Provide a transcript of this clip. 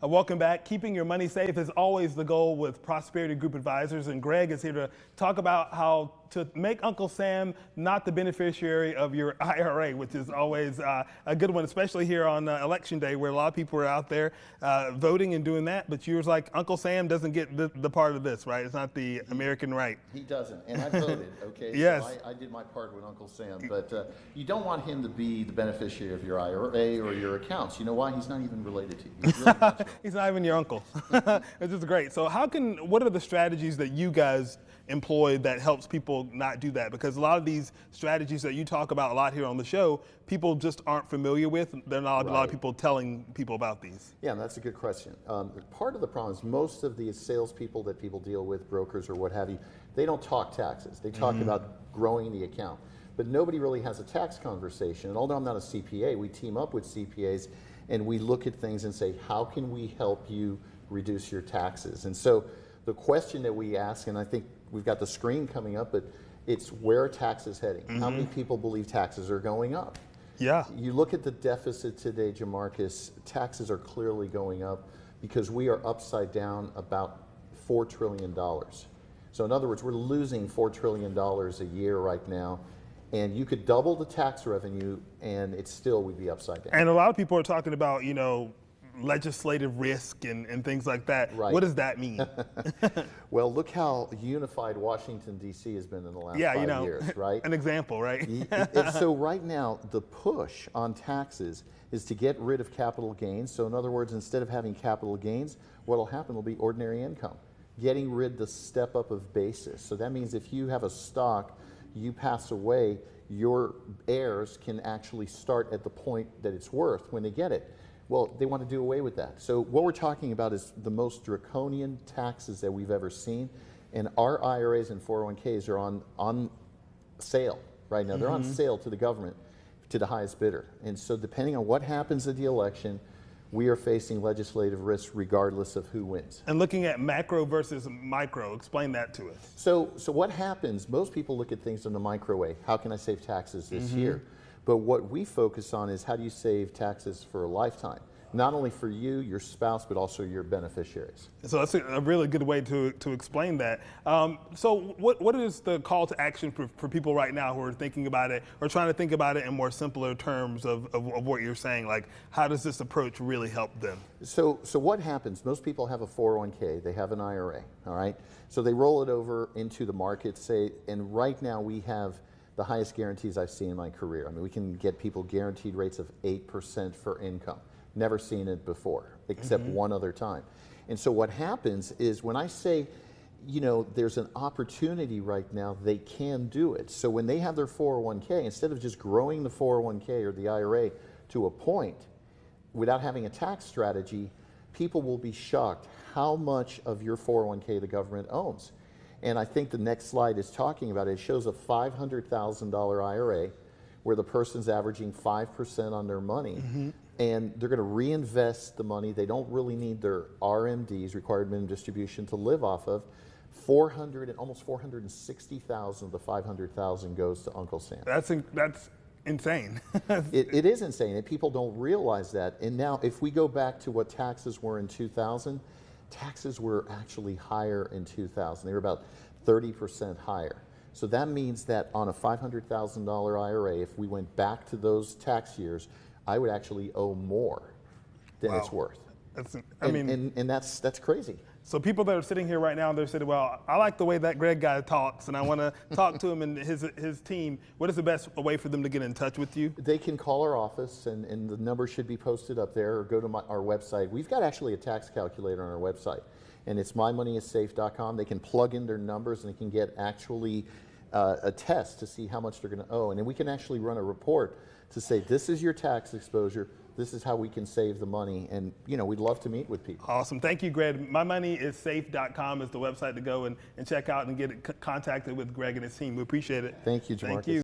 Welcome back. Keeping your money safe is always the goal with Prosperity Group Advisors, and Greg is here to talk about how to make Uncle Sam not the beneficiary of your IRA, which is always a good one, especially here on Election Day, where a lot of people are out there voting and doing that. But you was like, Uncle Sam doesn't get the part of this, right? It's not the American right. He doesn't, and I voted, okay? Yes. So I did my part with Uncle Sam, but you don't want him to be the beneficiary of your IRA or your accounts. You know why? He's not even related to you. He's really not your He's not even your uncle. It's just great. So what are the strategies that you guys employ that helps people not do that? Because a lot of these strategies that you talk about a lot here on the show, people just aren't familiar with. There are not a lot of people telling people about these. Yeah, that's a good question. Part of the problem is most of the salespeople that people deal with, brokers or what have you, they don't talk taxes. They talk about growing the account. But nobody really has a tax conversation. And although I'm not a CPA, we team up with CPAs and we look at things and say, how can we help you reduce your taxes? And so the question that we ask, and I think we've got the screen coming up, but it's where are taxes heading? How many people believe taxes are going up? Yeah. You look at the deficit today, Jamarcus, taxes are clearly going up because we are upside down about $4 trillion. So in other words, we're losing $4 trillion a year right now. And you could double the tax revenue and it still would be upside down. And a lot of people are talking about, legislative risk and things like that. Right. What does that mean? Well, look how unified Washington, D.C. has been in the last 5 years, right? An example, right? And so right now, the push on taxes is to get rid of capital gains. So in other words, instead of having capital gains, what will happen will be ordinary income. Getting rid of the step up of basis. So that means if you have a stock, you pass away, your heirs can actually start at the point that it's worth when they get it. Well, they want to do away with that. So what we're talking about is the most draconian taxes that we've ever seen. And our IRAs and 401ks are on sale right now. They're on sale to the government, to the highest bidder. And so depending on what happens at the election, we are facing legislative risks regardless of who wins. And looking at macro versus micro, explain that to us. So what happens, most people look at things in the micro way. How can I save taxes this year? But what we focus on is how do you save taxes for a lifetime? Not only for you, your spouse, but also your beneficiaries. So that's a really good way to explain that. So what is the call to action for people right now who are thinking about it or trying to think about it in more simpler terms of what you're saying? Like, how does this approach really help them? So what happens? Most people have a 401k, they have an IRA, all right? So they roll it over into the market, and right now we have the highest guarantees I've seen in my career. I mean, we can get people guaranteed rates of 8% for income. Never seen it before, except one other time. And so what happens is when I say, there's an opportunity right now, they can do it. So when they have their 401k, instead of just growing the 401k or the IRA to a point without having a tax strategy, people will be shocked how much of your 401k the government owns. And I think the next slide is talking about it. It shows a $500,000 IRA where the person's averaging 5% on their money. And they're going to reinvest the money. They don't really need their RMDs, required minimum distribution, to live off of. Almost 460,000 of the 500,000 goes to Uncle Sam. That's insane. It is insane, and people don't realize that. And now, if we go back to what taxes were in 2000, taxes were actually higher in 2000. They were about 30% higher. So that means that on a $500,000 IRA, if we went back to those tax years, I would actually owe more than it's worth. And that's crazy. So people that are sitting here right now, they're saying, well, I like the way that Greg guy talks, and I want to talk to him and his team. What is the best way for them to get in touch with you? They can call our office, and the number should be posted up there, or go to our website. We've got actually a tax calculator on our website, and it's mymoneyissafe.com. They can plug in their numbers, and they can get actually a test to see how much they're going to owe. And then we can actually run a report to say, this is your tax exposure, this is how we can save the money, and we'd love to meet with people. Awesome. Thank you, Greg. MyMoneyIsSafe.com is the website to go and check out and get contacted with Greg and his team. We appreciate it. Thank you, Jamarcus. Thank you.